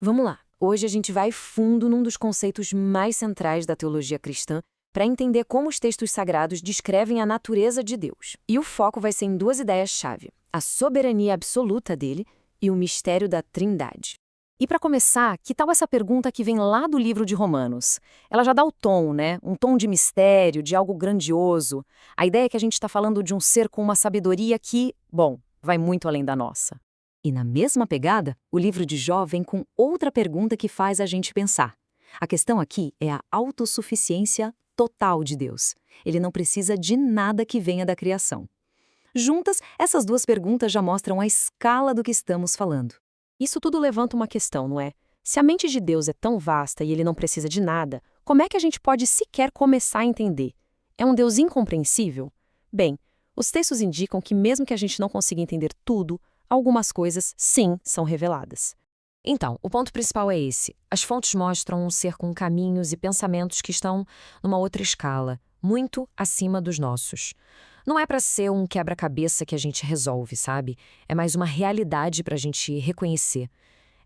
Vamos lá. Hoje a gente vai fundo num dos conceitos mais centrais da teologia cristã para entender como os textos sagrados descrevem a natureza de Deus. E o foco vai ser em duas ideias-chave: a soberania absoluta dele e o mistério da Trindade. E para começar, que tal essa pergunta que vem lá do livro de Romanos? Ela já dá o tom, né? Um tom de mistério, de algo grandioso. A ideia é que a gente está falando de um ser com uma sabedoria que, bom, vai muito além da nossa. E na mesma pegada, o livro de Jó vem com outra pergunta que faz a gente pensar. A questão aqui é a autossuficiência total de Deus. Ele não precisa de nada que venha da criação. Juntas, essas duas perguntas já mostram a escala do que estamos falando. Isso tudo levanta uma questão, não é? Se a mente de Deus é tão vasta e ele não precisa de nada, como é que a gente pode sequer começar a entender? É um Deus incompreensível? Bem, os textos indicam que mesmo que a gente não consiga entender tudo, algumas coisas, sim, são reveladas. Então, o ponto principal é esse. As fontes mostram um ser com caminhos e pensamentos que estão numa outra escala, muito acima dos nossos. Não é para ser um quebra-cabeça que a gente resolve, sabe? É mais uma realidade para a gente reconhecer.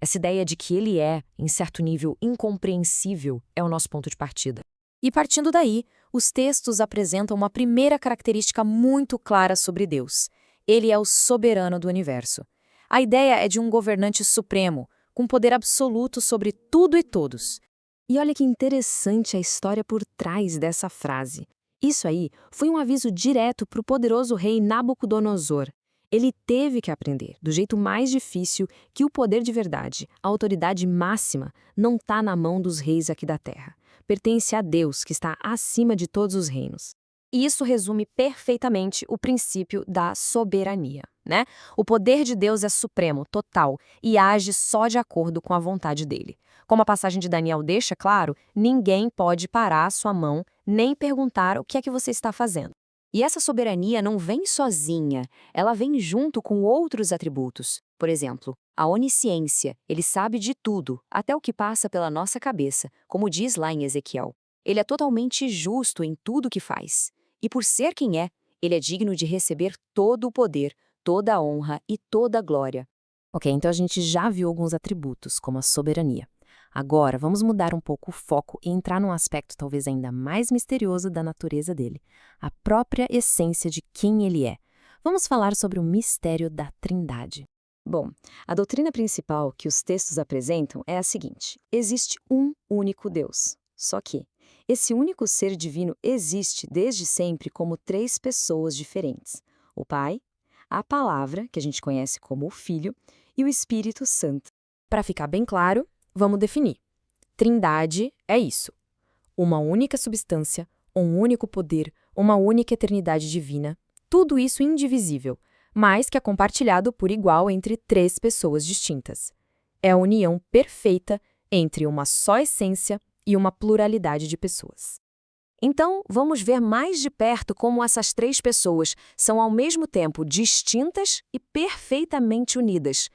Essa ideia de que ele é, em certo nível, incompreensível é o nosso ponto de partida. E partindo daí, os textos apresentam uma primeira característica muito clara sobre Deus. Ele é o soberano do universo. A ideia é de um governante supremo, com poder absoluto sobre tudo e todos. E olha que interessante a história por trás dessa frase. Isso aí foi um aviso direto para o poderoso rei Nabucodonosor. Ele teve que aprender, do jeito mais difícil, que o poder de verdade, a autoridade máxima, não está na mão dos reis aqui da terra. Pertence a Deus, que está acima de todos os reinos. E isso resume perfeitamente o princípio da soberania, né? O poder de Deus é supremo, total, e age só de acordo com a vontade dele. Como a passagem de Daniel deixa claro, ninguém pode parar a sua mão nem perguntar o que é que você está fazendo. E essa soberania não vem sozinha, ela vem junto com outros atributos. Por exemplo, a onisciência, ele sabe de tudo, até o que passa pela nossa cabeça, como diz lá em Ezequiel. Ele é totalmente justo em tudo que faz. E por ser quem é, ele é digno de receber todo o poder, toda a honra e toda a glória. Ok, então a gente já viu alguns atributos, como a soberania. Agora, vamos mudar um pouco o foco e entrar num aspecto talvez ainda mais misterioso da natureza dele, a própria essência de quem ele é. Vamos falar sobre o mistério da Trindade. Bom, a doutrina principal que os textos apresentam é a seguinte: existe um único Deus. Só que esse único ser divino existe desde sempre como três pessoas diferentes: o Pai, a Palavra, que a gente conhece como o Filho, e o Espírito Santo. Para ficar bem claro, vamos definir. Trindade é isso: uma única substância, um único poder, uma única eternidade divina, tudo isso indivisível, mas que é compartilhado por igual entre três pessoas distintas. É a união perfeita entre uma só essência e uma pluralidade de pessoas. Então, vamos ver mais de perto como essas três pessoas são ao mesmo tempo distintas e perfeitamente unidas.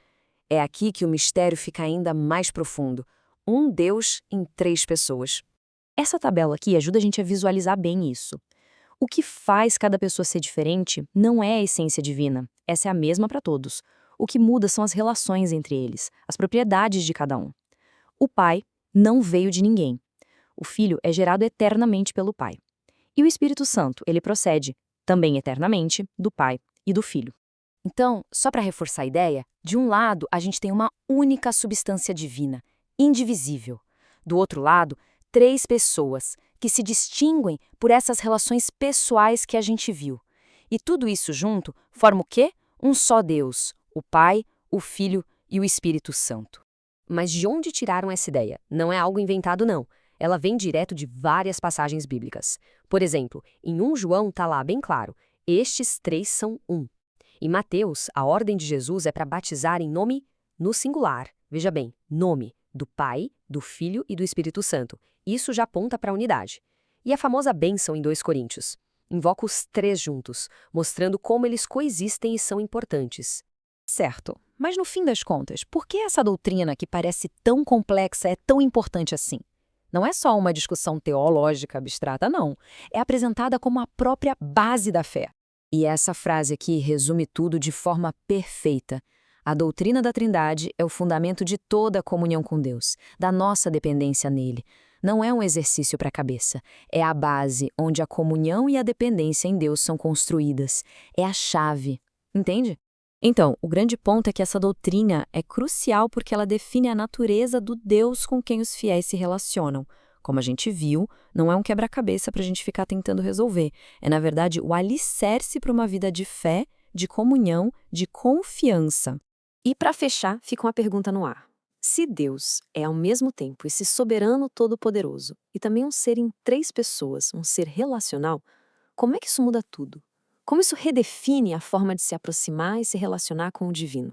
É aqui que o mistério fica ainda mais profundo. Um Deus em três pessoas. Essa tabela aqui ajuda a gente a visualizar bem isso. O que faz cada pessoa ser diferente não é a essência divina. Essa é a mesma para todos. O que muda são as relações entre eles, as propriedades de cada um. O Pai não veio de ninguém. O Filho é gerado eternamente pelo Pai. E o Espírito Santo, ele procede, também eternamente, do Pai e do Filho. Então, só para reforçar a ideia, de um lado a gente tem uma única substância divina, indivisível. Do outro lado, três pessoas que se distinguem por essas relações pessoais que a gente viu. E tudo isso junto forma o quê? Um só Deus, o Pai, o Filho e o Espírito Santo. Mas de onde tiraram essa ideia? Não é algo inventado, não. Ela vem direto de várias passagens bíblicas. Por exemplo, em 1 João está lá bem claro: estes três são um. Em Mateus, a ordem de Jesus é para batizar em nome no singular. Veja bem, nome do Pai, do Filho e do Espírito Santo. Isso já aponta para a unidade. E a famosa bênção em 2 Coríntios. Invoca os três juntos, mostrando como eles coexistem e são importantes. Certo, mas no fim das contas, por que essa doutrina que parece tão complexa é tão importante assim? Não é só uma discussão teológica abstrata, não. É apresentada como a própria base da fé. E essa frase aqui resume tudo de forma perfeita. A doutrina da Trindade é o fundamento de toda a comunhão com Deus, da nossa dependência nele. Não é um exercício para a cabeça, é a base onde a comunhão e a dependência em Deus são construídas. É a chave. Entende? Então, o grande ponto é que essa doutrina é crucial porque ela define a natureza do Deus com quem os fiéis se relacionam. Como a gente viu, não é um quebra-cabeça para a gente ficar tentando resolver. É, na verdade, o alicerce para uma vida de fé, de comunhão, de confiança. E para fechar, fica uma pergunta no ar. Se Deus é ao mesmo tempo esse soberano todo-poderoso e também um ser em três pessoas, um ser relacional, como é que isso muda tudo? Como isso redefine a forma de se aproximar e se relacionar com o divino?